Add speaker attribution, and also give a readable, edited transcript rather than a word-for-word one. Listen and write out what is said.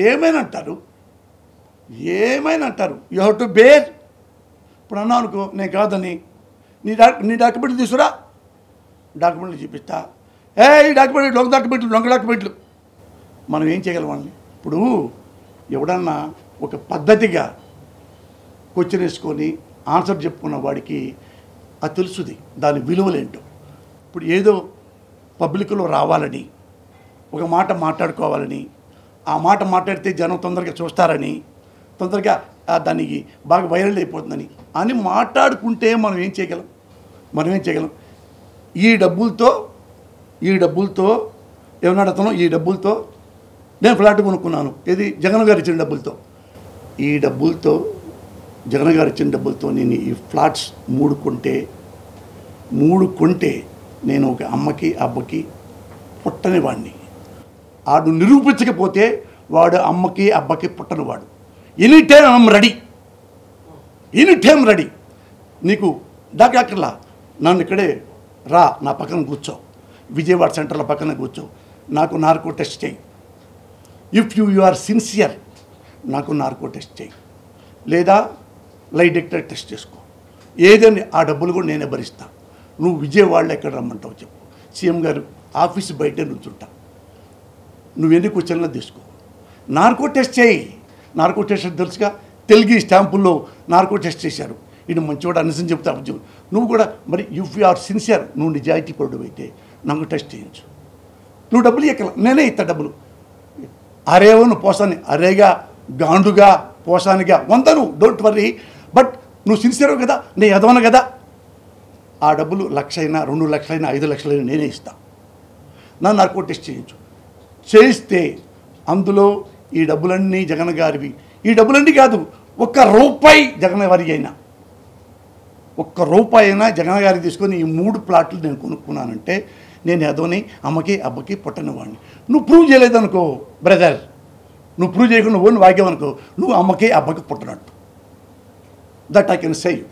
Speaker 1: ఏమైనా అంటారు, ఏమైనా అంటారు. You have to bear. ఇప్పుడు అన్నా అనుకో, నేను కాదని, నీ డాక్యుమెంట్లు తీసుకురా, డాక్యుమెంట్లు చూపిస్తా. ఈ డాక్యుమెంట్లు దొంగ డాక్యుమెంట్లు. మనం ఏం చేయగలం వాళ్ళని? ఇప్పుడు ఎవడన్నా ఒక పద్ధతిగా క్వశ్చన్ వేసుకొని ఆన్సర్ చెప్పుకున్న వాడికి అది తెలుసుది దాని విలువలేంటో. ఇప్పుడు ఏదో పబ్లిక్లో రావాలని, ఒక మాట మాట్లాడుకోవాలని, ఆ మాట మాట్లాడితే జనం తొందరగా చూస్తారని, తొందరగా దానికి బాగా వైరల్ అయిపోతుందని అని మాట్లాడుకుంటే మనం ఏం చేయగలం? ఈ డబ్బులతో ఏమన్నా అతను, ఈ డబ్బులతో నేను ఫ్లాట్ కొనుక్కున్నాను. ఇది జగన్ గారు ఇచ్చిన డబ్బులతో. ఈ డబ్బులతో, జగన్ గారు ఇచ్చిన డబ్బులతో నేను ఈ ఫ్లాట్స్ 3 కొంటే నేను ఒక అమ్మకి అబ్బకి పుట్టని వాడిని. ఆడు నిరూపించకపోతే వాడు అమ్మకి అబ్బకి పుట్టని వాడు. Any time ready. నీకు డాక్టర్లా నన్ను ఇక్కడే రా, నా పక్కన కూర్చో, విజయవాడ సెంటర్లో పక్కన కూర్చో, నాకు నార్కో టెస్ట్ చేయి. ఇఫ్ యు ఆర్ సిన్సియర్ నాకు నార్కో టెస్ట్ చేయి, లేదా లై డిటెక్టర్ టెస్ట్ చేసుకో. ఏదని ఆ డబ్బులు కూడా నేనే భరిస్తా. నువ్వు విజయవాడలో ఎక్కడ రమ్మంటావు చెప్పు. సీఎం గారు ఆఫీస్ బయటే నుంచుంటా, నువ్వు ఎన్ని క్వశ్చన్లో తీసుకో. నార్కో టెస్ట్ చేయి. నార్కో టెస్ట్ తెలుసుగా, తెలుగు స్టాంపుల్లో నార్కో టెస్ట్ చేశారు. ఇది మంచివాడు అనిసని చెప్తా. నువ్వు కూడా మరి ఇఫ్ యు ఆర్ సిన్సియర్, నువ్వు నిజాయితీ పరుడు అయితే నాకు టెస్ట్ చేయించు. నువ్వు డబ్బులు ఎక్కల, నేనే ఇస్తా డబ్బులు. అరేవను పోసాని, అరేగా గాండుగా పోసానిగా వందను, డోంట్ వర్రీ. బట్ నువ్వు సిన్సియర్ కదా, నేను ఎదవను కదా. ఆ డబ్బులు 1,00,000 అయినా 2 లక్షలైనా 5 లక్షలైనా నేనే ఇస్తా. నన్ను నార్కో టెస్ట్ చేయిస్తే అందులో ఈ డబ్బులన్నీ జగన్ గారివి. ఈ డబ్బులన్నీ కాదు, ₹1 జగన్ గారి అయినా, ₹1 అయినా జగన్ గారికి తీసుకొని ఈ 3 ప్లాట్లు నేను కొనుక్కున్నానంటే నేను ఎదవని, అమ్మకి అబ్బకి పుట్టని వాడిని. నువ్వు ప్రూవ్ చేయలేదనుకో బ్రదర్, నువ్వు ప్రూవ్ చేయకుండా నువ్వు వాక్యం అనుకో, నువ్వు అమ్మకి అబ్బకి పుట్టనట్టు. That I can say you.